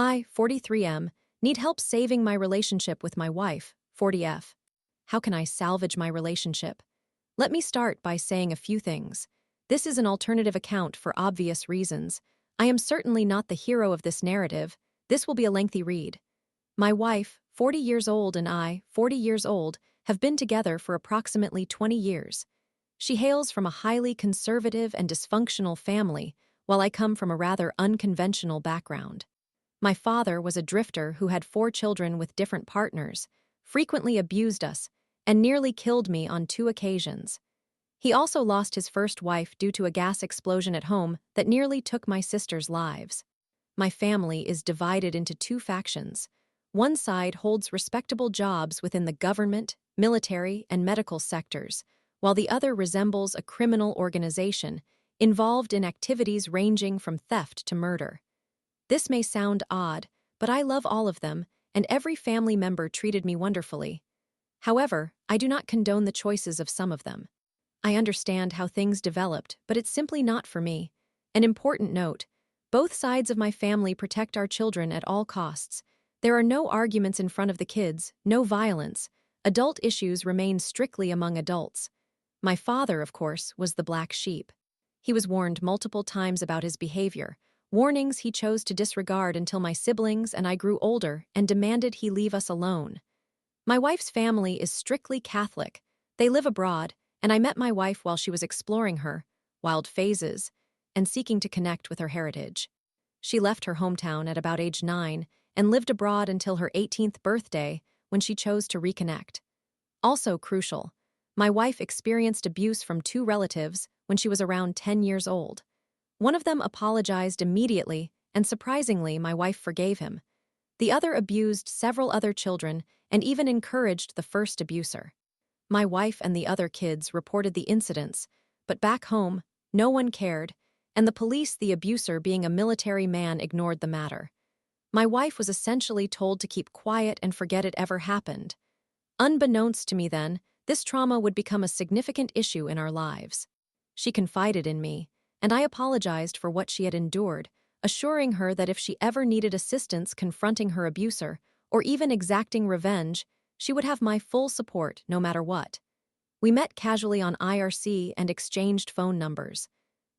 I, 43M, need help saving my relationship with my wife, 40F. How can I salvage my relationship? Let me start by saying a few things. This is an alternative account for obvious reasons. I am certainly not the hero of this narrative. This will be a lengthy read. My wife, 40 years old, and I, 40 years old, have been together for approximately 20 years. She hails from a highly conservative and dysfunctional family, while I come from a rather unconventional background. My father was a drifter who had 4 children with different partners, frequently abused us, and nearly killed me on 2 occasions. He also lost his first wife due to a gas explosion at home that nearly took my sisters' lives. My family is divided into 2 factions. One side holds respectable jobs within the government, military, and medical sectors, while the other resembles a criminal organization involved in activities ranging from theft to murder. This may sound odd, but I love all of them, and every family member treated me wonderfully. However, I do not condone the choices of some of them. I understand how things developed, but it's simply not for me. An important note: both sides of my family protect our children at all costs. There are no arguments in front of the kids, no violence. Adult issues remain strictly among adults. My father, of course, was the black sheep. He was warned multiple times about his behavior, warnings he chose to disregard until my siblings and I grew older and demanded he leave us alone. My wife's family is strictly Catholic. They live abroad, and I met my wife while she was exploring her wild phases and seeking to connect with her heritage. She left her hometown at about age 9 and lived abroad until her 18th birthday, when she chose to reconnect. Also crucial, my wife experienced abuse from 2 relatives when she was around 10 years old. One of them apologized immediately, and surprisingly, my wife forgave him. The other abused several other children and even encouraged the first abuser. My wife and the other kids reported the incidents, but back home, no one cared, and the police, the abuser being a military man, ignored the matter. My wife was essentially told to keep quiet and forget it ever happened. Unbeknownst to me then, this trauma would become a significant issue in our lives. She confided in me, and I apologized for what she had endured, assuring her that if she ever needed assistance confronting her abuser, or even exacting revenge, she would have my full support no matter what. We met casually on IRC and exchanged phone numbers.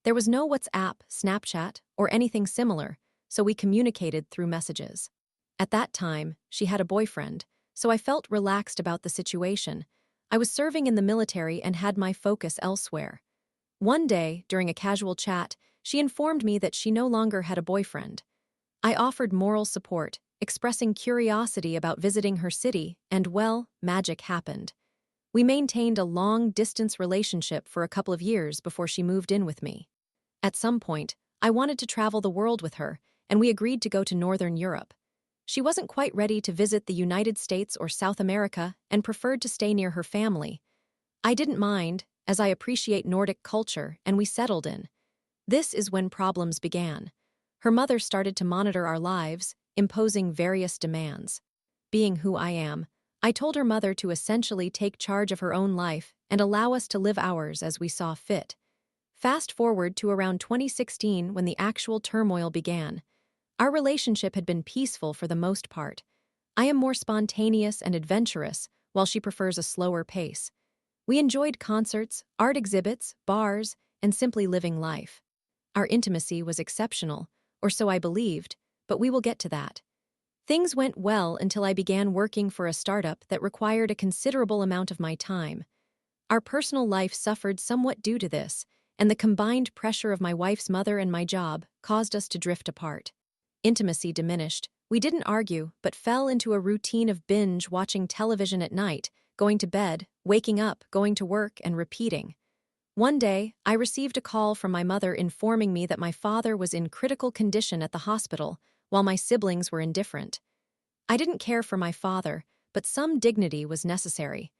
There was no WhatsApp, Snapchat, or anything similar, so we communicated through messages. At that time, she had a boyfriend, so I felt relaxed about the situation. I was serving in the military and had my focus elsewhere. One day, during a casual chat, she informed me that she no longer had a boyfriend. I offered moral support, expressing curiosity about visiting her city, and well, magic happened. We maintained a long-distance relationship for a couple of years before she moved in with me. At some point, I wanted to travel the world with her, and we agreed to go to Northern Europe. She wasn't quite ready to visit the United States or South America and preferred to stay near her family. I didn't mind, as I appreciate Nordic culture, and we settled in. This is when problems began. Her mother started to monitor our lives, imposing various demands. Being who I am, I told her mother to essentially take charge of her own life and allow us to live ours as we saw fit. Fast forward to around 2016 when the actual turmoil began. Our relationship had been peaceful for the most part. I am more spontaneous and adventurous, while she prefers a slower pace. We enjoyed concerts, art exhibits, bars, and simply living life. Our intimacy was exceptional, or so I believed, but we will get to that. Things went well until I began working for a startup that required a considerable amount of my time. Our personal life suffered somewhat due to this, and the combined pressure of my wife's mother and my job caused us to drift apart. Intimacy diminished. We didn't argue, but fell into a routine of binge watching television at night, going to bed, waking up, going to work, and repeating. One day, I received a call from my mother informing me that my father was in critical condition at the hospital, while my siblings were indifferent. I didn't care for my father, but some dignity was necessary.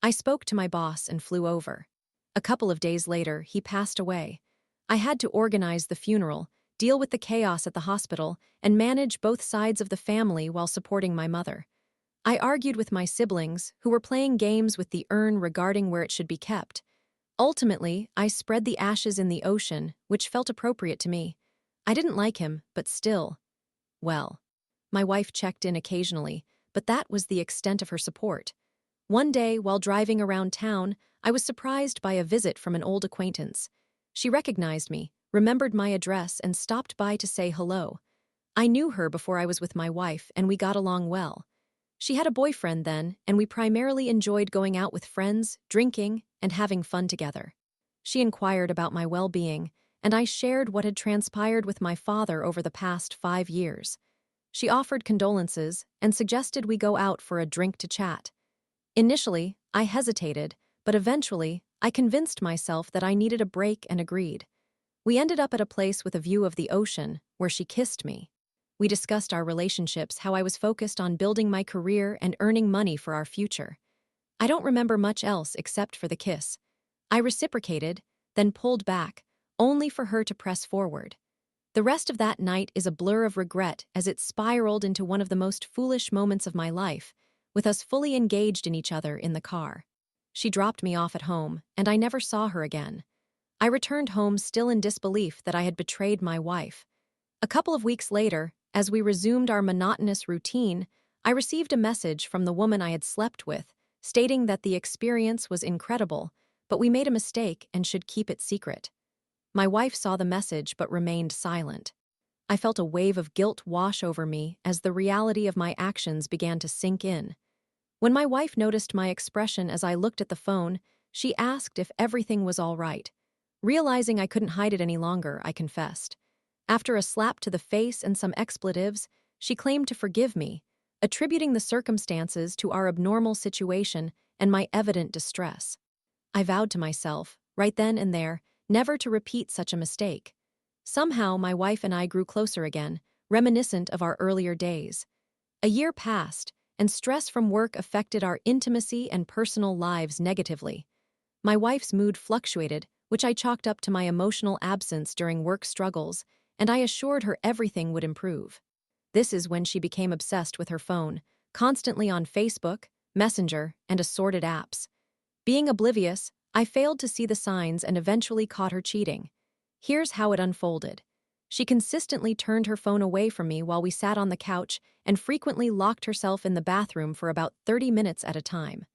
I spoke to my boss and flew over. A couple of days later, he passed away. I had to organize the funeral, deal with the chaos at the hospital, and manage both sides of the family while supporting my mother. I argued with my siblings, who were playing games with the urn regarding where it should be kept. Ultimately, I spread the ashes in the ocean, which felt appropriate to me. I didn't like him, but still, well. my wife checked in occasionally, but that was the extent of her support. One day, while driving around town, I was surprised by a visit from an old acquaintance. She recognized me, remembered my address, and stopped by to say hello. I knew her before I was with my wife, and we got along well. She had a boyfriend then, and we primarily enjoyed going out with friends, drinking, and having fun together. She inquired about my well-being, and I shared what had transpired with my father over the past 5 years. She offered condolences and suggested we go out for a drink to chat. Initially, I hesitated, but eventually, I convinced myself that I needed a break and agreed. We ended up at a place with a view of the ocean, where she kissed me. We discussed our relationships, how I was focused on building my career and earning money for our future. I don't remember much else except for the kiss. I reciprocated, then pulled back, only for her to press forward. The rest of that night is a blur of regret as it spiraled into one of the most foolish moments of my life, with us fully engaged in each other in the car. She dropped me off at home, and I never saw her again. I returned home still in disbelief that I had betrayed my wife. A couple of weeks later, as we resumed our monotonous routine, I received a message from the woman I had slept with, stating that the experience was incredible, but we made a mistake and should keep it secret. My wife saw the message but remained silent. I felt a wave of guilt wash over me as the reality of my actions began to sink in. When my wife noticed my expression as I looked at the phone, she asked if everything was all right. Realizing I couldn't hide it any longer, I confessed. After a slap to the face and some expletives, she claimed to forgive me, attributing the circumstances to our abnormal situation and my evident distress. I vowed to myself, right then and there, never to repeat such a mistake. Somehow, my wife and I grew closer again, reminiscent of our earlier days. A year passed, and stress from work affected our intimacy and personal lives negatively. My wife's mood fluctuated, which I chalked up to my emotional absence during work struggles, and I assured her everything would improve. This is when she became obsessed with her phone, constantly on Facebook, Messenger, and assorted apps. Being oblivious, I failed to see the signs and eventually caught her cheating. Here's how it unfolded. She consistently turned her phone away from me while we sat on the couch and frequently locked herself in the bathroom for about 30 minutes at a time.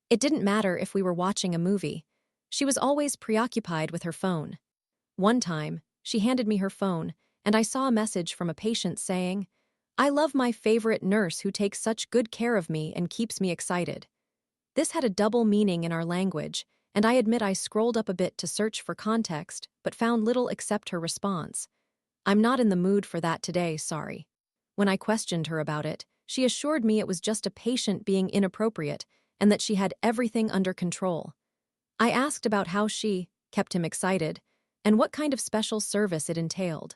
It didn't matter if we were watching a movie. She was always preoccupied with her phone. One time, she handed me her phone, and I saw a message from a patient saying, "I love my favorite nurse who takes such good care of me and keeps me excited." This had a double meaning in our language, and I admit I scrolled up a bit to search for context, but found little except her response. "I'm not in the mood for that today, sorry." When I questioned her about it, she assured me it was just a patient being inappropriate and that she had everything under control. I asked about how she kept him excited and what kind of special service it entailed.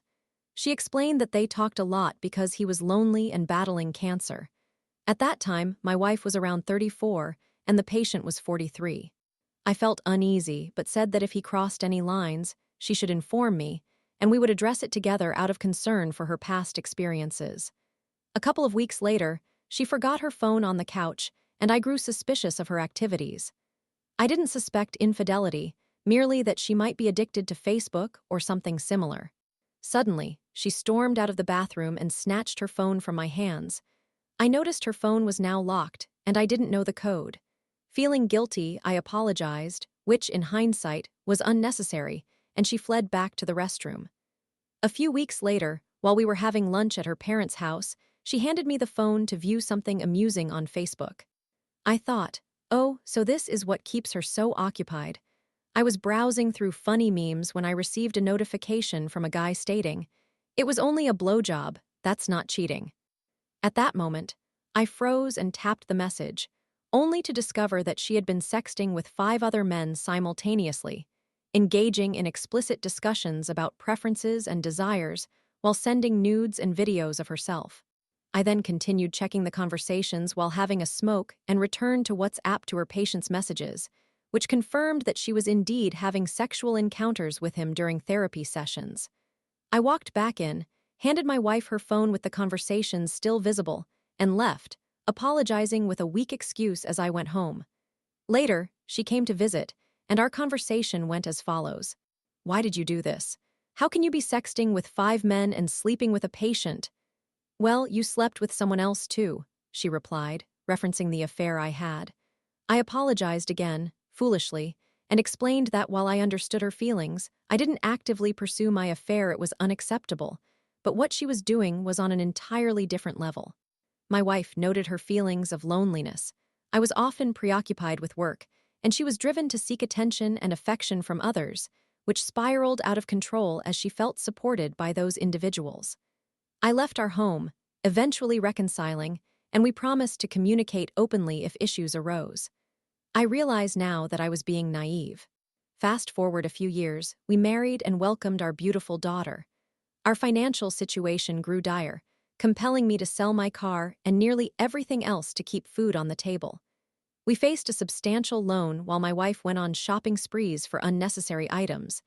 She explained that they talked a lot because he was lonely and battling cancer. At that time, my wife was around 34 and the patient was 43. I felt uneasy, but said that if he crossed any lines, she should inform me, and we would address it together out of concern for her past experiences. A couple of weeks later, she forgot her phone on the couch, and I grew suspicious of her activities. I didn't suspect infidelity, merely that she might be addicted to Facebook or something similar. Suddenly, she stormed out of the bathroom and snatched her phone from my hands. I noticed her phone was now locked, and I didn't know the code. Feeling guilty, I apologized, which, in hindsight, was unnecessary, and she fled back to the restroom. A few weeks later, while we were having lunch at her parents' house, she handed me the phone to view something amusing on Facebook. I thought, oh, so this is what keeps her so occupied. I was browsing through funny memes when I received a notification from a guy stating, "It was only a blowjob, that's not cheating." At that moment, I froze and tapped the message, only to discover that she had been sexting with 5 other men simultaneously, engaging in explicit discussions about preferences and desires while sending nudes and videos of herself. I then continued checking the conversations while having a smoke and returned to WhatsApp to her patient's messages, which confirmed that she was indeed having sexual encounters with him during therapy sessions. I walked back in, handed my wife her phone with the conversations still visible, and left, apologizing with a weak excuse as I went home. Later, she came to visit, and our conversation went as follows. "Why did you do this? How can you be sexting with 5 men and sleeping with a patient?" "Well, you slept with someone else too," she replied, referencing the affair I had. I apologized again, foolishly, and explained that while I understood her feelings, I didn't actively pursue my affair. It was unacceptable, but what she was doing was on an entirely different level. My wife noted her feelings of loneliness. I was often preoccupied with work, and she was driven to seek attention and affection from others, which spiraled out of control as she felt supported by those individuals. I left our home, eventually reconciling, and we promised to communicate openly if issues arose. I realize now that I was being naive. Fast forward a few years, we married and welcomed our beautiful daughter. Our financial situation grew dire, compelling me to sell my car and nearly everything else to keep food on the table. We faced a substantial loan while my wife went on shopping sprees for unnecessary items.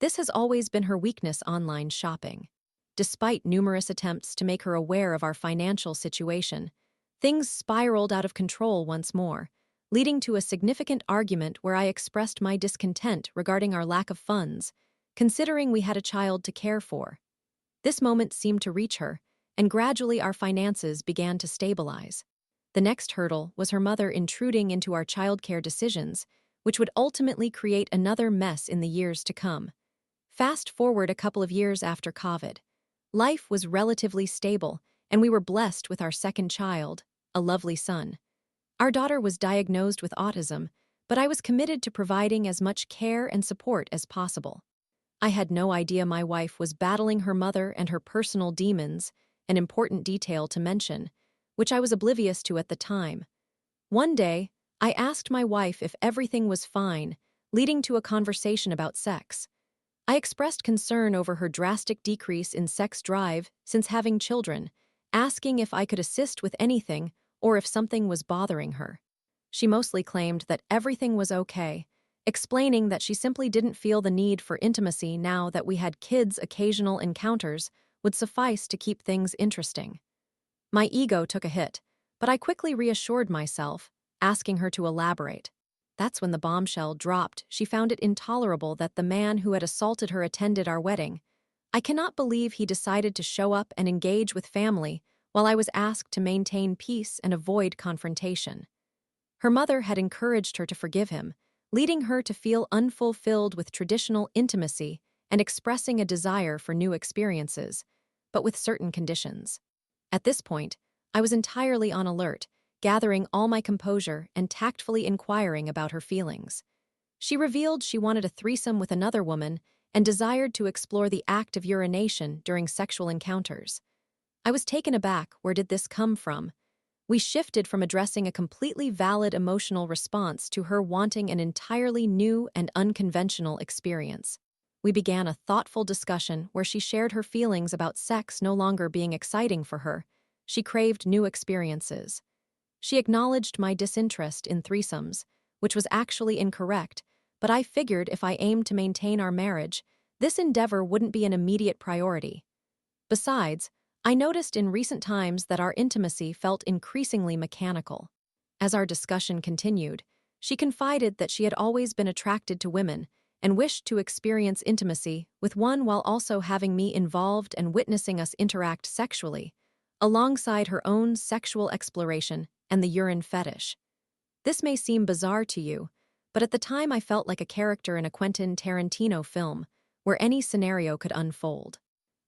This has always been her weakness: online shopping. Despite numerous attempts to make her aware of our financial situation, things spiraled out of control once more, leading to a significant argument where I expressed my discontent regarding our lack of funds, considering we had a child to care for. This moment seemed to reach her, and gradually our finances began to stabilize. The next hurdle was her mother intruding into our childcare decisions, which would ultimately create another mess in the years to come. Fast forward a couple of years after COVID. Life was relatively stable, and we were blessed with our second child, a lovely son. Our daughter was diagnosed with autism, but I was committed to providing as much care and support as possible. I had no idea my wife was battling her mother and her personal demons, an important detail to mention, which I was oblivious to at the time. One day, I asked my wife if everything was fine, leading to a conversation about sex. I expressed concern over her drastic decrease in sex drive since having children, asking if I could assist with anything or if something was bothering her. She mostly claimed that everything was okay, explaining that she simply didn't feel the need for intimacy now that we had kids. Occasional encounters would suffice to keep things interesting. My ego took a hit, but I quickly reassured myself, asking her to elaborate. That's when the bombshell dropped. She found it intolerable that the man who had assaulted her attended our wedding. I cannot believe he decided to show up and engage with family while I was asked to maintain peace and avoid confrontation. Her mother had encouraged her to forgive him, leading her to feel unfulfilled with traditional intimacy and expressing a desire for new experiences, but with certain conditions. At this point, I was entirely on alert, gathering all my composure and tactfully inquiring about her feelings. She revealed she wanted a threesome with another woman and desired to explore the act of urination during sexual encounters. I was taken aback. Where did this come from? We shifted from addressing a completely valid emotional response to her wanting an entirely new and unconventional experience. We began a thoughtful discussion where she shared her feelings about sex no longer being exciting for her. She craved new experiences. She acknowledged my disinterest in threesomes, which was actually incorrect, but I figured if I aimed to maintain our marriage, this endeavor wouldn't be an immediate priority. Besides, I noticed in recent times that our intimacy felt increasingly mechanical. As our discussion continued, she confided that she had always been attracted to women and wished to experience intimacy with one while also having me involved and witnessing us interact sexually, alongside her own sexual exploration and the urine fetish. This may seem bizarre to you, but at the time I felt like a character in a Quentin Tarantino film, where any scenario could unfold.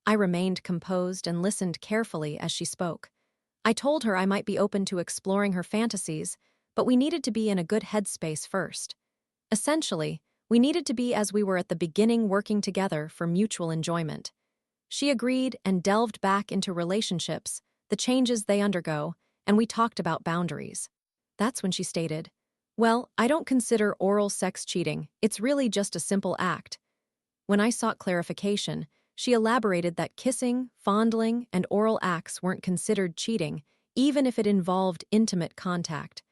I remained composed and listened carefully as she spoke. I told her I might be open to exploring her fantasies, but we needed to be in a good headspace first. Essentially, we needed to be as we were at the beginning, working together for mutual enjoyment. She agreed and delved back into relationships, the changes they undergo, and we talked about boundaries. That's when she stated, "Well, I don't consider oral sex cheating. It's really just a simple act." When I sought clarification, she elaborated that kissing, fondling, and oral acts weren't considered cheating, even if it involved intimate contact.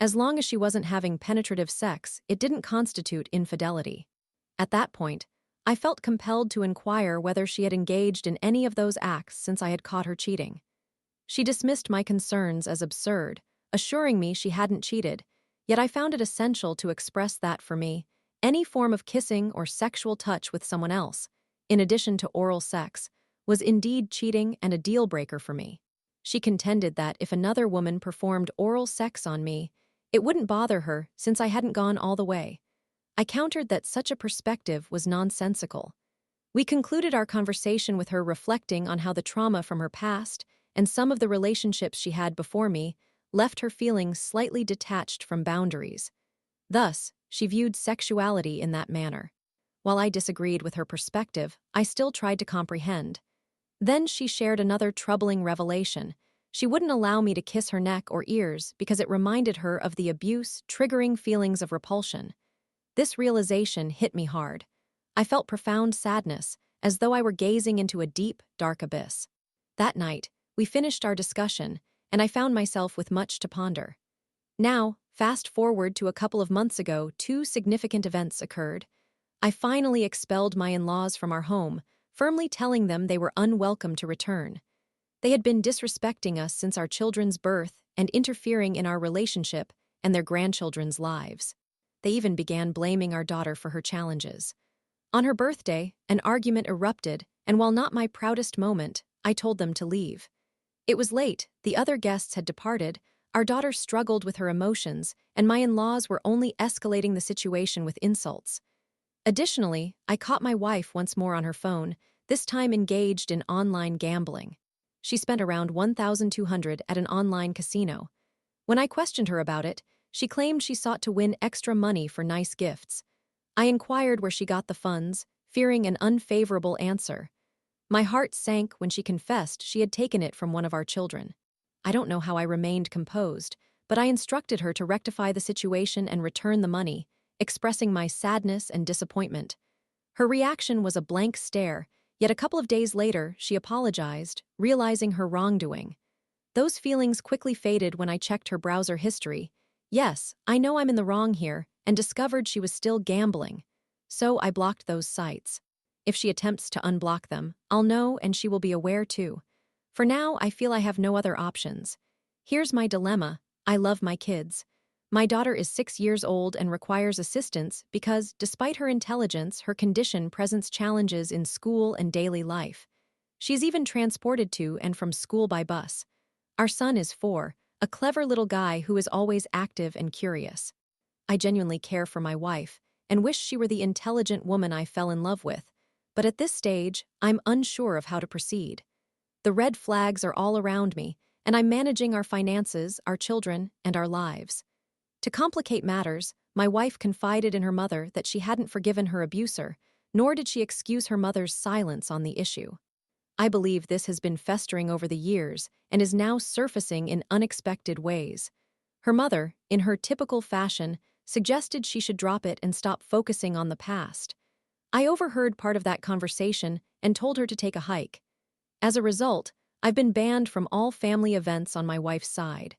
As long as she wasn't having penetrative sex, it didn't constitute infidelity. At that point, I felt compelled to inquire whether she had engaged in any of those acts since I had caught her cheating. She dismissed my concerns as absurd, assuring me she hadn't cheated, yet I found it essential to express that for me, any form of kissing or sexual touch with someone else, in addition to oral sex, was indeed cheating and a deal-breaker for me. She contended that if another woman performed oral sex on me, it wouldn't bother her since I hadn't gone all the way. I countered that such a perspective was nonsensical. We concluded our conversation with her reflecting on how the trauma from her past and some of the relationships she had before me left her feeling slightly detached from boundaries. Thus, she viewed sexuality in that manner. While I disagreed with her perspective, I still tried to comprehend. Then she shared another troubling revelation. She wouldn't allow me to kiss her neck or ears because it reminded her of the abuse, triggering feelings of repulsion. This realization hit me hard. I felt profound sadness, as though I were gazing into a deep, dark abyss. That night, we finished our discussion, and I found myself with much to ponder. Now, fast forward to a couple of months ago, two significant events occurred. I finally expelled my in-laws from our home, firmly telling them they were unwelcome to return. They had been disrespecting us since our children's birth and interfering in our relationship and their grandchildren's lives. They even began blaming our daughter for her challenges. On her birthday, an argument erupted, and while not my proudest moment, I told them to leave. It was late, the other guests had departed, our daughter struggled with her emotions, and my in-laws were only escalating the situation with insults. Additionally, I caught my wife once more on her phone, this time engaged in online gambling. She spent around $1,200 at an online casino. When I questioned her about it, she claimed she sought to win extra money for nice gifts. I inquired where she got the funds, fearing an unfavorable answer. My heart sank when she confessed she had taken it from one of our children. I don't know how I remained composed, but I instructed her to rectify the situation and return the money, expressing my sadness and disappointment. Her reaction was a blank stare, yet a couple of days later, she apologized, realizing her wrongdoing. Those feelings quickly faded when I checked her browser history. Yes, I know I'm in the wrong here, and discovered she was still gambling. So I blocked those sites. If she attempts to unblock them, I'll know and she will be aware too. For now, I feel I have no other options. Here's my dilemma. I love my kids. My daughter is 6 years old and requires assistance because, despite her intelligence, her condition presents challenges in school and daily life. She's even transported to and from school by bus. Our son is 4, a clever little guy who is always active and curious. I genuinely care for my wife and wish she were the intelligent woman I fell in love with, but at this stage, I'm unsure of how to proceed. The red flags are all around me, and I'm managing our finances, our children, and our lives. To complicate matters, my wife confided in her mother that she hadn't forgiven her abuser, nor did she excuse her mother's silence on the issue. I believe this has been festering over the years and is now surfacing in unexpected ways. Her mother, in her typical fashion, suggested she should drop it and stop focusing on the past. I overheard part of that conversation and told her to take a hike. As a result, I've been banned from all family events on my wife's side.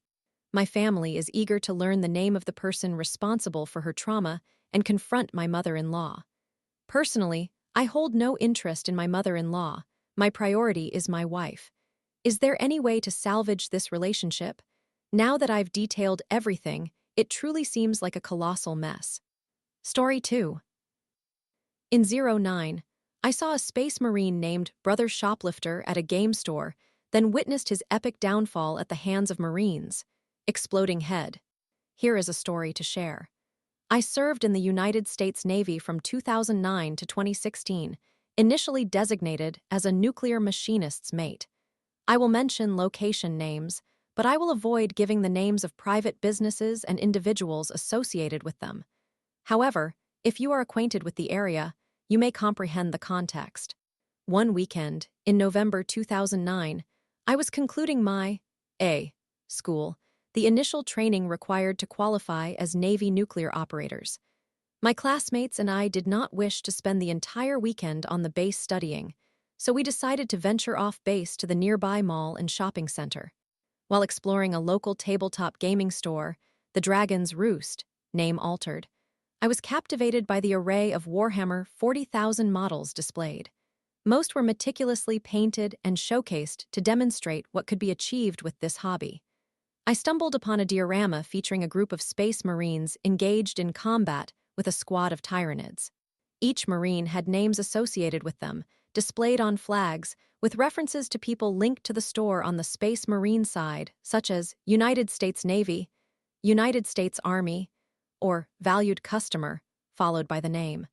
My family is eager to learn the name of the person responsible for her trauma and confront my mother-in-law. Personally, I hold no interest in my mother-in-law. My priority is my wife. Is there any way to salvage this relationship? Now that I've detailed everything, it truly seems like a colossal mess. Story 2. In 09, I saw a space marine named Brother Shoplifter at a game store, then witnessed his epic downfall at the hands of Marines. Exploding head. Here is a story to share. I served in the United States Navy from 2009 to 2016, initially designated as a nuclear machinist's mate. I will mention location names, but I will avoid giving the names of private businesses and individuals associated with them. However, if you are acquainted with the area, you may comprehend the context. One weekend, in November 2009, I was concluding my school, the initial training required to qualify as Navy nuclear operators. My classmates and I did not wish to spend the entire weekend on the base studying, so we decided to venture off base to the nearby mall and shopping center. While exploring a local tabletop gaming store, the Dragon's Roost, name altered, I was captivated by the array of Warhammer 40,000 models displayed. Most were meticulously painted and showcased to demonstrate what could be achieved with this hobby. I stumbled upon a diorama featuring a group of space marines engaged in combat with a squad of Tyranids. Each marine had names associated with them, displayed on flags, with references to people linked to the store on the Space Marine side, such as United States Navy, United States Army, or Valued Customer, followed by the name.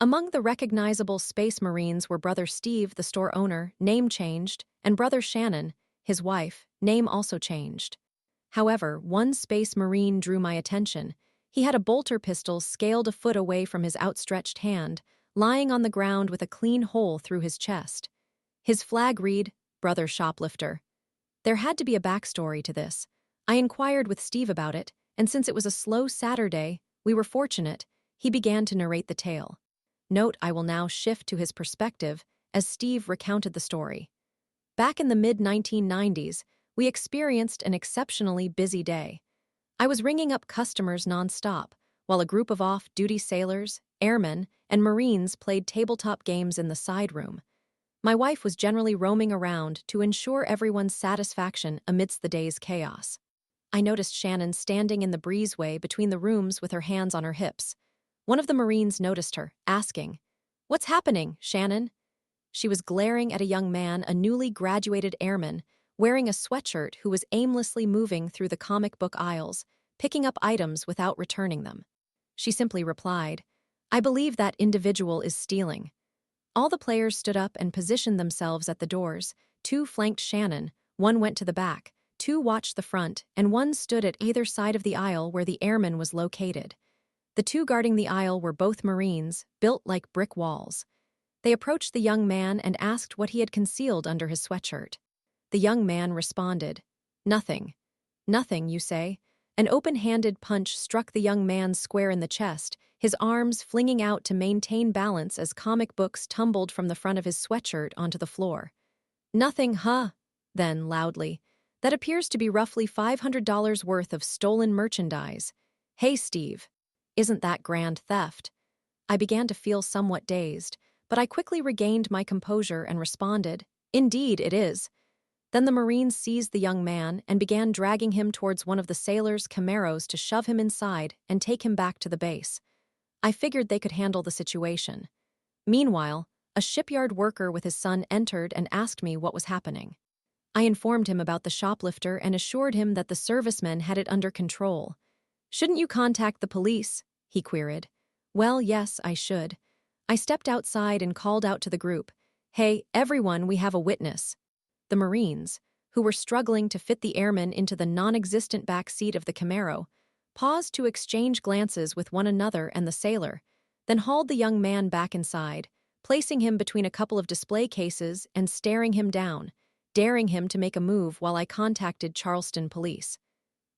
Among the recognizable Space Marines were Brother Steve, the store owner, name changed, and Brother Shannon, his wife, name also changed. However, one Space Marine drew my attention. He had a bolter pistol scaled a foot away from his outstretched hand, lying on the ground with a clean hole through his chest. His flag read, Brother Shoplifter. There had to be a backstory to this. I inquired with Steve about it, and since it was a slow Saturday, we were fortunate, he began to narrate the tale. Note I will now shift to his perspective as Steve recounted the story. Back in the mid-1990s, we experienced an exceptionally busy day. I was ringing up customers nonstop, while a group of off-duty sailors, airmen, and Marines played tabletop games in the side room. My wife was generally roaming around to ensure everyone's satisfaction amidst the day's chaos. I noticed Shannon standing in the breezeway between the rooms with her hands on her hips. One of the Marines noticed her, asking, "What's happening, Shannon?" She was glaring at a young man, a newly graduated airman, wearing a sweatshirt who was aimlessly moving through the comic book aisles, picking up items without returning them. She simply replied, "I believe that individual is stealing." All the players stood up and positioned themselves at the doors. Two flanked Shannon, one went to the back, two watched the front, and one stood at either side of the aisle where the airman was located. The two guarding the aisle were both Marines, built like brick walls. They approached the young man and asked what he had concealed under his sweatshirt. The young man responded, "Nothing." "Nothing, you say?" An open-handed punch struck the young man square in the chest, his arms flinging out to maintain balance as comic books tumbled from the front of his sweatshirt onto the floor. "Nothing, huh?" Then, loudly, "That appears to be roughly $500 worth of stolen merchandise. Hey, Steve, isn't that grand theft?" I began to feel somewhat dazed, but I quickly regained my composure and responded, "Indeed, it is." Then the Marines seized the young man and began dragging him towards one of the sailors' Camaros to shove him inside and take him back to the base. I figured they could handle the situation. Meanwhile, a shipyard worker with his son entered and asked me what was happening. I informed him about the shoplifter and assured him that the servicemen had it under control. "Shouldn't you contact the police?" he queried. "Well, yes, I should." I stepped outside and called out to the group, "Hey, everyone, we have a witness." The Marines, who were struggling to fit the airman into the non-existent back seat of the Camaro, paused to exchange glances with one another and the sailor, then hauled the young man back inside, placing him between a couple of display cases and staring him down, daring him to make a move while I contacted Charleston police.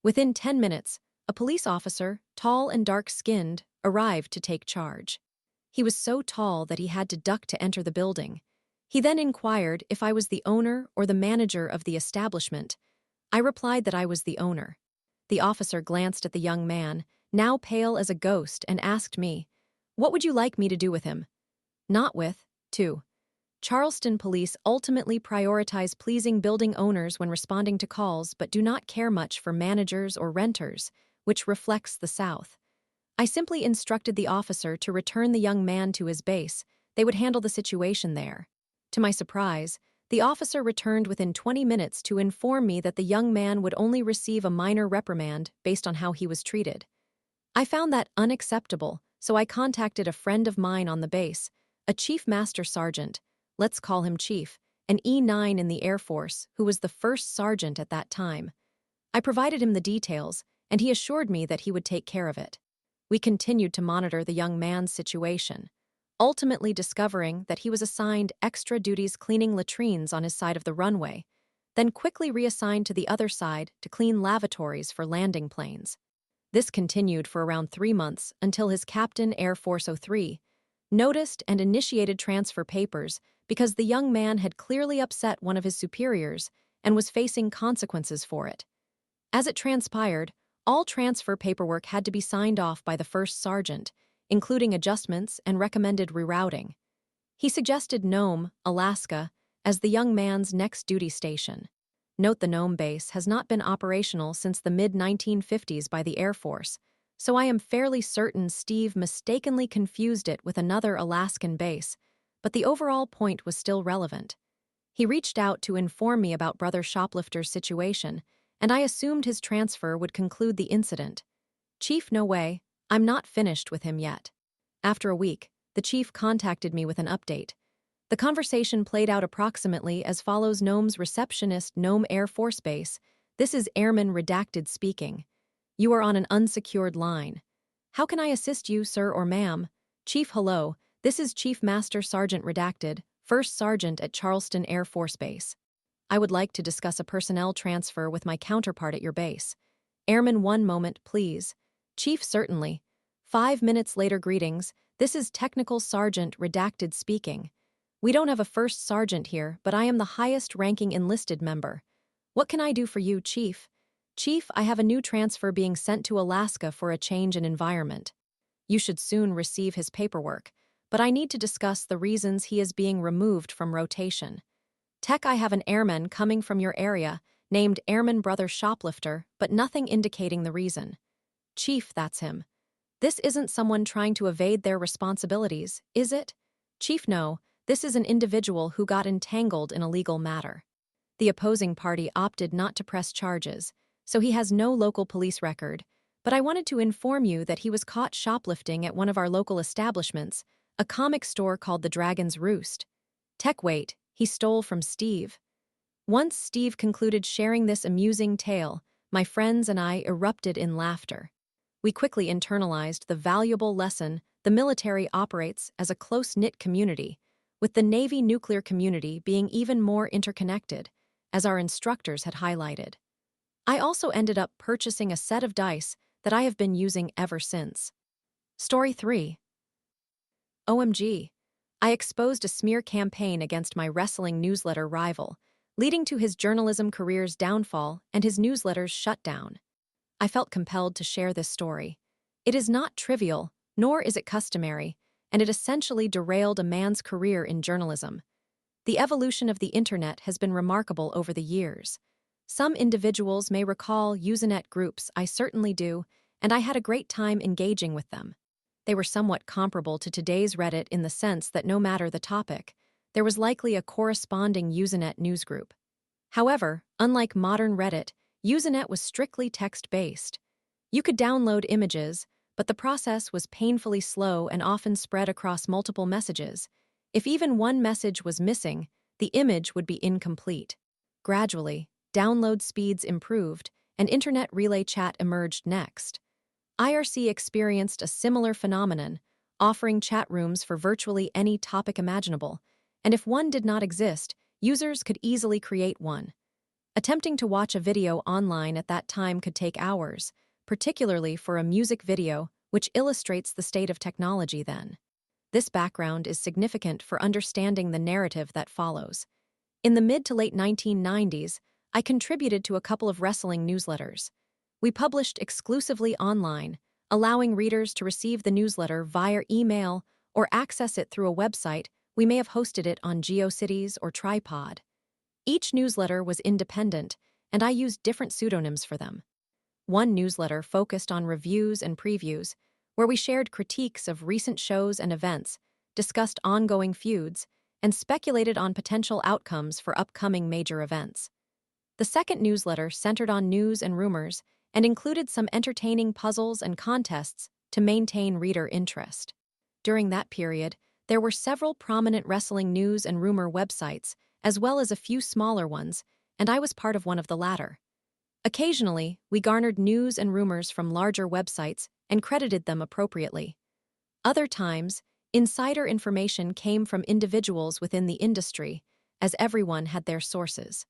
Within 10 minutes, a police officer, tall and dark-skinned, arrived to take charge. He was so tall that he had to duck to enter the building. He then inquired if I was the owner or the manager of the establishment. I replied that I was the owner. The officer glanced at the young man, now pale as a ghost, and asked me, "What would you like me to do with him?" "Not with, too." Charleston police ultimately prioritize pleasing building owners when responding to calls but do not care much for managers or renters, which reflects the South. I simply instructed the officer to return the young man to his base. They would handle the situation there. To my surprise, the officer returned within 20 minutes to inform me that the young man would only receive a minor reprimand based on how he was treated. I found that unacceptable, so I contacted a friend of mine on the base, a Chief Master Sergeant, let's call him Chief, an E9 in the Air Force, who was the first sergeant at that time. I provided him the details, and he assured me that he would take care of it. We continued to monitor the young man's situation, ultimately discovering that he was assigned extra duties cleaning latrines on his side of the runway, then quickly reassigned to the other side to clean lavatories for landing planes. This continued for around 3 months until his captain, Air Force 03, noticed and initiated transfer papers because the young man had clearly upset one of his superiors and was facing consequences for it. As it transpired, all transfer paperwork had to be signed off by the first sergeant, including adjustments and recommended rerouting. He suggested Nome, Alaska, as the young man's next duty station. Note the Nome base has not been operational since the mid-1950s by the Air Force, so I am fairly certain Steve mistakenly confused it with another Alaskan base, but the overall point was still relevant. He reached out to inform me about Brother Shoplifter's situation, and I assumed his transfer would conclude the incident. Chief, no way, I'm not finished with him yet. After a week, the chief contacted me with an update. The conversation played out approximately as follows: Gnome's receptionist, Gnome Air Force Base. This is Airman Redacted speaking. You are on an unsecured line. How can I assist you, sir or ma'am? Chief, hello. This is Chief Master Sergeant Redacted, First Sergeant at Charleston Air Force Base. I would like to discuss a personnel transfer with my counterpart at your base. Airman, one moment, please. Chief, certainly. 5 minutes later, greetings. This is Technical Sergeant Redacted speaking. We don't have a first sergeant here, but I am the highest-ranking enlisted member. What can I do for you, Chief? Chief, I have a new transfer being sent to Alaska for a change in environment. You should soon receive his paperwork, but I need to discuss the reasons he is being removed from rotation. Tech, I have an airman coming from your area, named Airman Brother Shoplifter, but nothing indicating the reason. Chief, that's him. This isn't someone trying to evade their responsibilities, is it? Chief, no. This is an individual who got entangled in a legal matter. The opposing party opted not to press charges, so he has no local police record, but I wanted to inform you that he was caught shoplifting at one of our local establishments, a comic store called the Dragon's Roost. Tech, wait, he stole from Steve. Once Steve concluded sharing this amusing tale, my friends and I erupted in laughter. We quickly internalized the valuable lesson the military operates as a close-knit community, with the Navy nuclear community being even more interconnected, as our instructors had highlighted. I also ended up purchasing a set of dice that I have been using ever since. Story 3. OMG. I exposed a smear campaign against my wrestling newsletter rival, leading to his journalism career's downfall and his newsletter's shutdown. I felt compelled to share this story. It is not trivial, nor is it customary, and it essentially derailed a man's career in journalism. The evolution of the internet has been remarkable over the years. Some individuals may recall Usenet groups. I certainly do, and I had a great time engaging with them. They were somewhat comparable to today's Reddit in the sense that no matter the topic, there was likely a corresponding Usenet newsgroup. However, unlike modern Reddit, Usenet was strictly text-based. You could download images, but the process was painfully slow and often spread across multiple messages. If even one message was missing, the image would be incomplete. Gradually, download speeds improved, and internet relay chat emerged next. IRC experienced a similar phenomenon, offering chat rooms for virtually any topic imaginable, and if one did not exist, users could easily create one. Attempting to watch a video online at that time could take hours, particularly for a music video, which illustrates the state of technology then. This background is significant for understanding the narrative that follows. In the mid to late 1990s, I contributed to a couple of wrestling newsletters. We published exclusively online, allowing readers to receive the newsletter via email or access it through a website. We may have hosted it on GeoCities or Tripod. Each newsletter was independent, and I used different pseudonyms for them. One newsletter focused on reviews and previews, where we shared critiques of recent shows and events, discussed ongoing feuds, and speculated on potential outcomes for upcoming major events. The second newsletter centered on news and rumors and included some entertaining puzzles and contests to maintain reader interest. During that period, there were several prominent wrestling news and rumor websites, as well as a few smaller ones, and I was part of one of the latter. Occasionally, we garnered news and rumors from larger websites and credited them appropriately. Other times, insider information came from individuals within the industry, as everyone had their sources.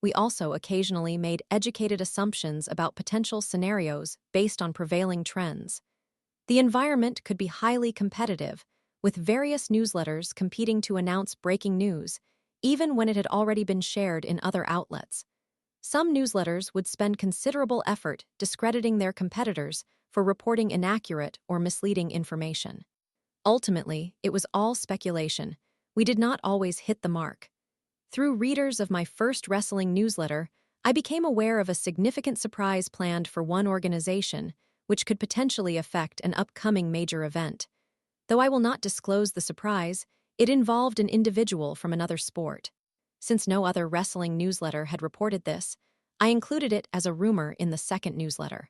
We also occasionally made educated assumptions about potential scenarios based on prevailing trends. The environment could be highly competitive, with various newsletters competing to announce breaking news, even when it had already been shared in other outlets. Some newsletters would spend considerable effort discrediting their competitors for reporting inaccurate or misleading information. Ultimately, it was all speculation. We did not always hit the mark. Through readers of my first wrestling newsletter, I became aware of a significant surprise planned for one organization, which could potentially affect an upcoming major event. Though I will not disclose the surprise, It involved an individual from another sport. Since no other wrestling newsletter had reported this, I included it as a rumor in the second newsletter.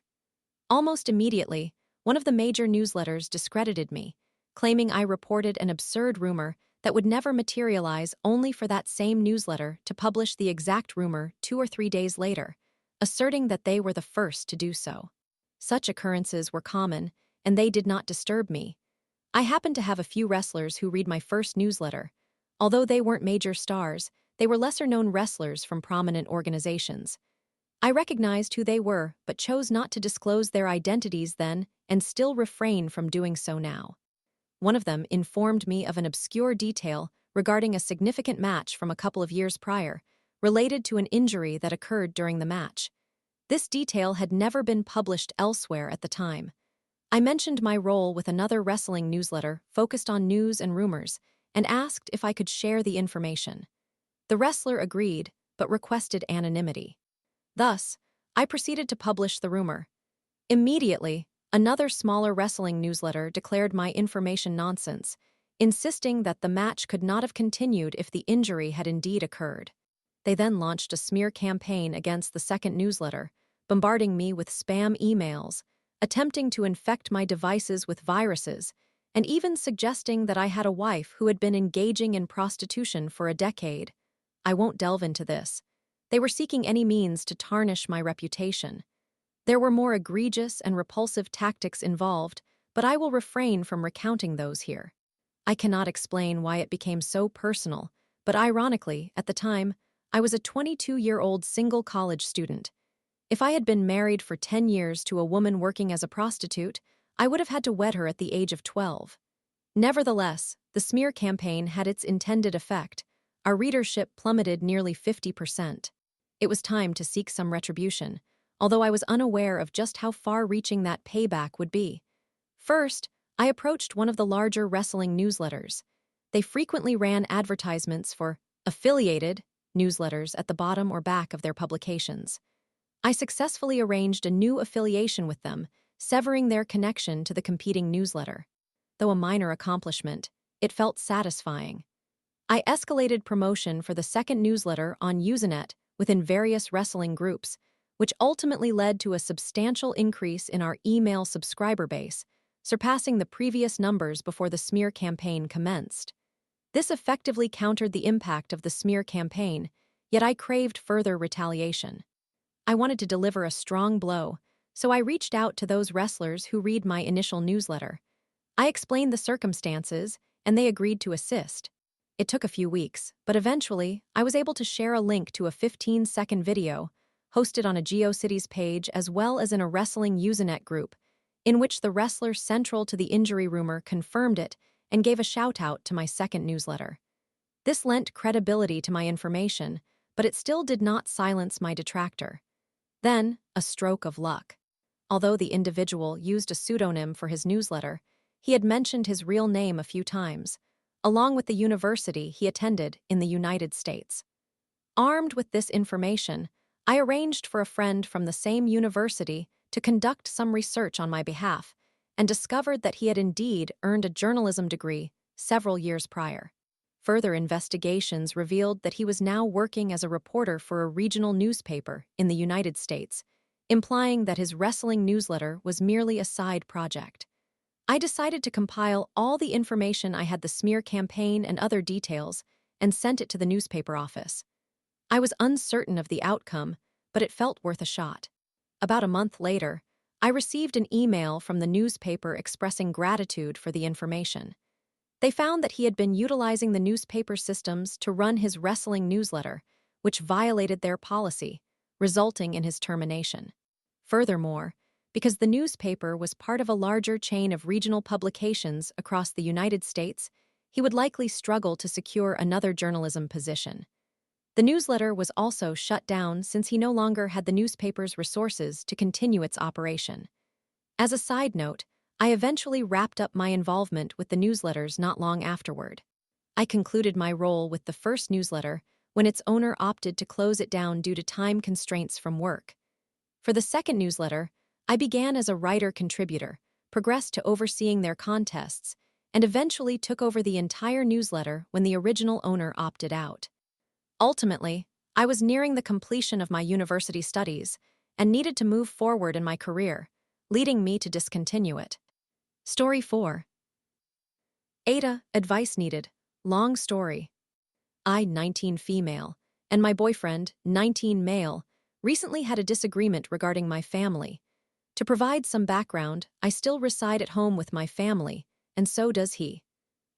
Almost immediately, one of the major newsletters discredited me, claiming I reported an absurd rumor that would never materialize, only for that same newsletter to publish the exact rumor 2 or 3 days later, asserting that they were the first to do so. Such occurrences were common, and they did not disturb me. I happened to have a few wrestlers who read my first newsletter. Although they weren't major stars, they were lesser-known wrestlers from prominent organizations. I recognized who they were, but chose not to disclose their identities then and still refrain from doing so now. One of them informed me of an obscure detail regarding a significant match from a couple of years prior, related to an injury that occurred during the match. This detail had never been published elsewhere at the time. I mentioned my role with another wrestling newsletter focused on news and rumors, and asked if I could share the information. The wrestler agreed, but requested anonymity. Thus, I proceeded to publish the rumor. Immediately, another smaller wrestling newsletter declared my information nonsense, insisting that the match could not have continued if the injury had indeed occurred. They then launched a smear campaign against the second newsletter, bombarding me with spam emails, attempting to infect my devices with viruses, and even suggesting that I had a wife who had been engaging in prostitution for a decade. I won't delve into this. They were seeking any means to tarnish my reputation. There were more egregious and repulsive tactics involved, but I will refrain from recounting those here. I cannot explain why it became so personal, but ironically, at the time, I was a 22-year-old single college student. If I had been married for 10 years to a woman working as a prostitute, I would have had to wed her at the age of 12. Nevertheless, the smear campaign had its intended effect. Our readership plummeted nearly 50%. It was time to seek some retribution, although I was unaware of just how far-reaching that payback would be. First, I approached one of the larger wrestling newsletters. They frequently ran advertisements for affiliated newsletters at the bottom or back of their publications. I successfully arranged a new affiliation with them, severing their connection to the competing newsletter. Though a minor accomplishment, it felt satisfying. I escalated promotion for the second newsletter on Usenet within various wrestling groups, which ultimately led to a substantial increase in our email subscriber base, surpassing the previous numbers before the smear campaign commenced. This effectively countered the impact of the smear campaign, yet I craved further retaliation. I wanted to deliver a strong blow, so I reached out to those wrestlers who read my initial newsletter. I explained the circumstances, and they agreed to assist. It took a few weeks, but eventually, I was able to share a link to a 15-second video, hosted on a GeoCities page as well as in a wrestling Usenet group, in which the wrestler central to the injury rumor confirmed it and gave a shout-out to my second newsletter. This lent credibility to my information, but it still did not silence my detractor. Then, a stroke of luck. Although the individual used a pseudonym for his newsletter, he had mentioned his real name a few times, along with the university he attended in the United States. Armed with this information, I arranged for a friend from the same university to conduct some research on my behalf, and discovered that he had indeed earned a journalism degree several years prior. Further investigations revealed that he was now working as a reporter for a regional newspaper in the United States, implying that his wrestling newsletter was merely a side project. I decided to compile all the information I had, the smear campaign and other details, and sent it to the newspaper office. I was uncertain of the outcome, but it felt worth a shot. About a month later, I received an email from the newspaper expressing gratitude for the information. They found that he had been utilizing the newspaper systems to run his wrestling newsletter, which violated their policy, resulting in his termination. Furthermore, because the newspaper was part of a larger chain of regional publications across the United States, he would likely struggle to secure another journalism position. The newsletter was also shut down since he no longer had the newspaper's resources to continue its operation. As a side note, I eventually wrapped up my involvement with the newsletters not long afterward. I concluded my role with the first newsletter when its owner opted to close it down due to time constraints from work. For the second newsletter, I began as a writer-contributor, progressed to overseeing their contests, and eventually took over the entire newsletter when the original owner opted out. Ultimately, I was nearing the completion of my university studies and needed to move forward in my career, leading me to discontinue it. Story 4. Aita, advice needed. Long story. I, 19 female, and my boyfriend, 19 male, recently had a disagreement regarding my family. To provide some background, I still reside at home with my family, and so does he.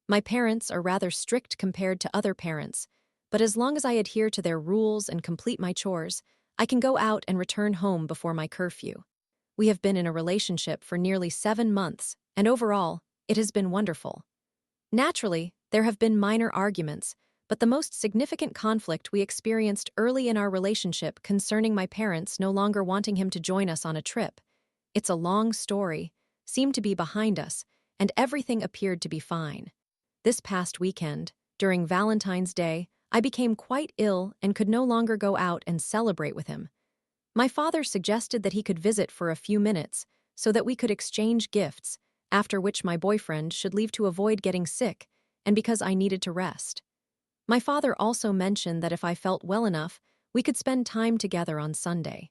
My parents are rather strict compared to other parents, but as long as I adhere to their rules and complete my chores, I can go out and return home before my curfew. We have been in a relationship for nearly 7 months, and overall, it has been wonderful. Naturally, there have been minor arguments, but the most significant conflict we experienced early in our relationship concerning my parents no longer wanting him to join us on a trip. It's a long story, seemed to be behind us, and everything appeared to be fine. This past weekend, during Valentine's Day, I became quite ill and could no longer go out and celebrate with him. My father suggested that he could visit for a few minutes so that we could exchange gifts, after which my boyfriend should leave to avoid getting sick and because I needed to rest. My father also mentioned that if I felt well enough, we could spend time together on Sunday.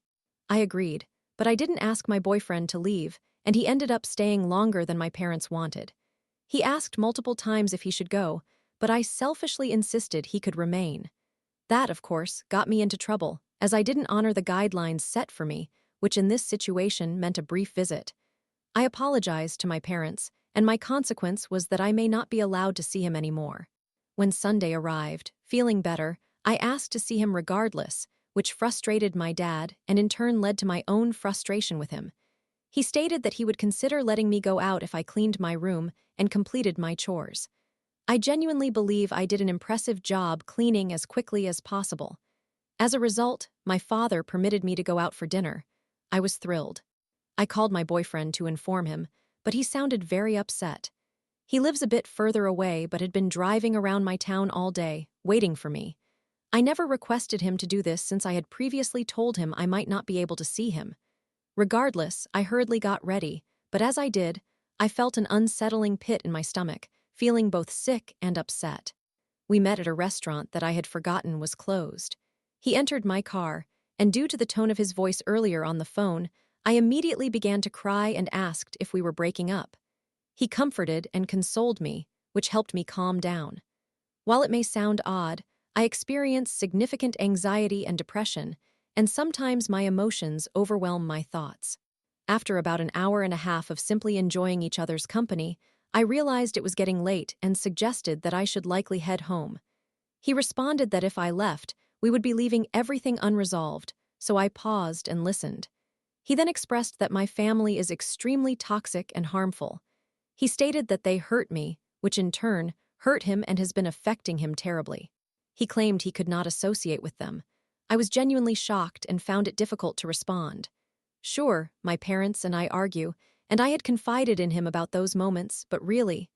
I agreed, but I didn't ask my boyfriend to leave, and he ended up staying longer than my parents wanted. He asked multiple times if he should go, but I selfishly insisted he could remain. That, of course, got me into trouble, as I didn't honor the guidelines set for me, which in this situation meant a brief visit. I apologized to my parents, and my consequence was that I may not be allowed to see him anymore. When Sunday arrived, feeling better, I asked to see him regardless, which frustrated my dad and in turn led to my own frustration with him. He stated that he would consider letting me go out if I cleaned my room and completed my chores. I genuinely believe I did an impressive job cleaning as quickly as possible. As a result, my father permitted me to go out for dinner. I was thrilled. I called my boyfriend to inform him, but he sounded very upset. He lives a bit further away but had been driving around my town all day, waiting for me. I never requested him to do this since I had previously told him I might not be able to see him. Regardless, I hurriedly got ready, but as I did, I felt an unsettling pit in my stomach, feeling both sick and upset. We met at a restaurant that I had forgotten was closed. He entered my car, and due to the tone of his voice earlier on the phone, I immediately began to cry and asked if we were breaking up. He comforted and consoled me, which helped me calm down. While it may sound odd, I experience significant anxiety and depression, and sometimes my emotions overwhelm my thoughts. After about an hour and a half of simply enjoying each other's company, I realized it was getting late and suggested that I should likely head home. He responded that if I left, we would be leaving everything unresolved, so I paused and listened. He then expressed that my family is extremely toxic and harmful. He stated that they hurt me, which in turn hurt him and has been affecting him terribly. He claimed he could not associate with them. I was genuinely shocked and found it difficult to respond. Sure, my parents and I argue, and I had confided in him about those moments, but really,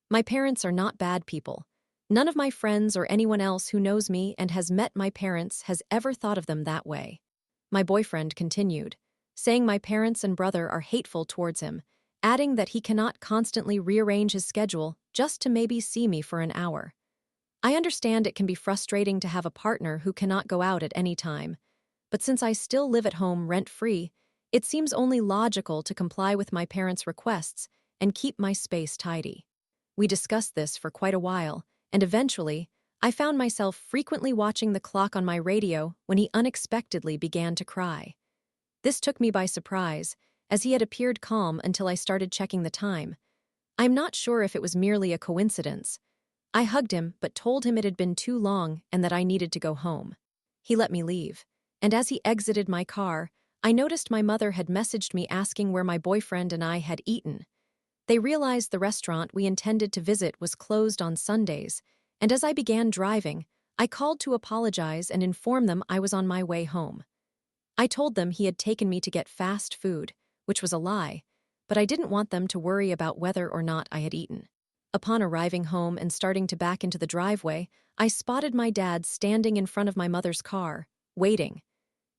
my parents are not bad people. None of my friends or anyone else who knows me and has met my parents has ever thought of them that way. My boyfriend continued, saying my parents and brother are hateful towards him, adding that he cannot constantly rearrange his schedule just to maybe see me for an hour. I understand it can be frustrating to have a partner who cannot go out at any time, but since I still live at home rent-free, it seems only logical to comply with my parents' requests and keep my space tidy. We discussed this for quite a while, and eventually, I found myself frequently watching the clock on my radio when he unexpectedly began to cry. This took me by surprise, as he had appeared calm until I started checking the time. I'm not sure if it was merely a coincidence. I hugged him but told him it had been too long and that I needed to go home. He let me leave, and as he exited my car, I noticed my mother had messaged me asking where my boyfriend and I had eaten. They realized the restaurant we intended to visit was closed on Sundays, and as I began driving, I called to apologize and inform them I was on my way home. I told them he had taken me to get fast food, which was a lie, but I didn't want them to worry about whether or not I had eaten. Upon arriving home and starting to back into the driveway, I spotted my dad standing in front of my mother's car, waiting.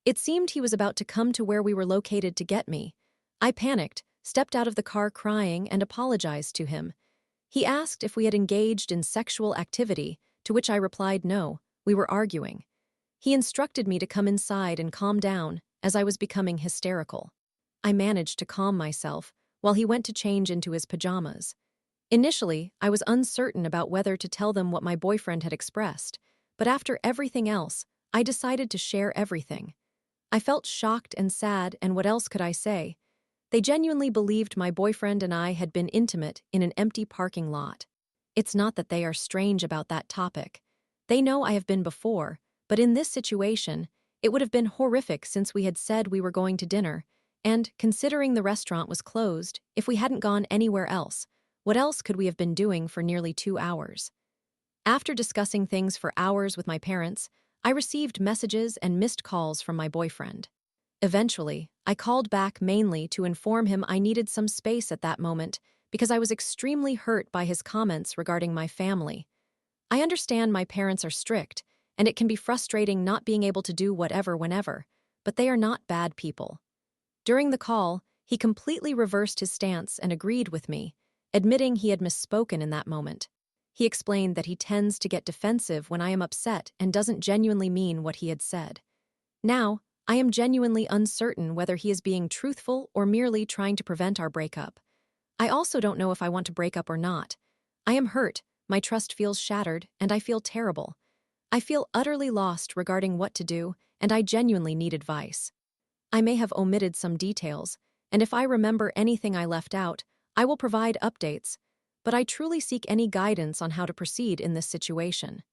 It seemed he was about to come to where we were located to get me. I panicked, stepped out of the car crying, and apologized to him. He asked if we had engaged in sexual activity, to which I replied no, we were arguing. He instructed me to come inside and calm down, as I was becoming hysterical. I managed to calm myself while he went to change into his pajamas. Initially, I was uncertain about whether to tell them what my boyfriend had expressed, but after everything else, I decided to share everything. I felt shocked and sad, and what else could I say? They genuinely believed my boyfriend and I had been intimate in an empty parking lot. It's not that they are strange about that topic. They know I have been before, but in this situation, it would have been horrific since we had said we were going to dinner, and, considering the restaurant was closed, if we hadn't gone anywhere else, what else could we have been doing for nearly 2 hours? After discussing things for hours with my parents, I received messages and missed calls from my boyfriend. Eventually, I called back mainly to inform him I needed some space at that moment because I was extremely hurt by his comments regarding my family. I understand my parents are strict, and it can be frustrating not being able to do whatever whenever, but they are not bad people. During the call, he completely reversed his stance and agreed with me, admitting he had misspoken in that moment. He explained that he tends to get defensive when I am upset and doesn't genuinely mean what he had said. Now, I am genuinely uncertain whether he is being truthful or merely trying to prevent our breakup. I also don't know if I want to break up or not. I am hurt, my trust feels shattered, and I feel terrible. I feel utterly lost regarding what to do, and I genuinely need advice. I may have omitted some details, and if I remember anything I left out, I will provide updates, but I truly seek any guidance on how to proceed in this situation.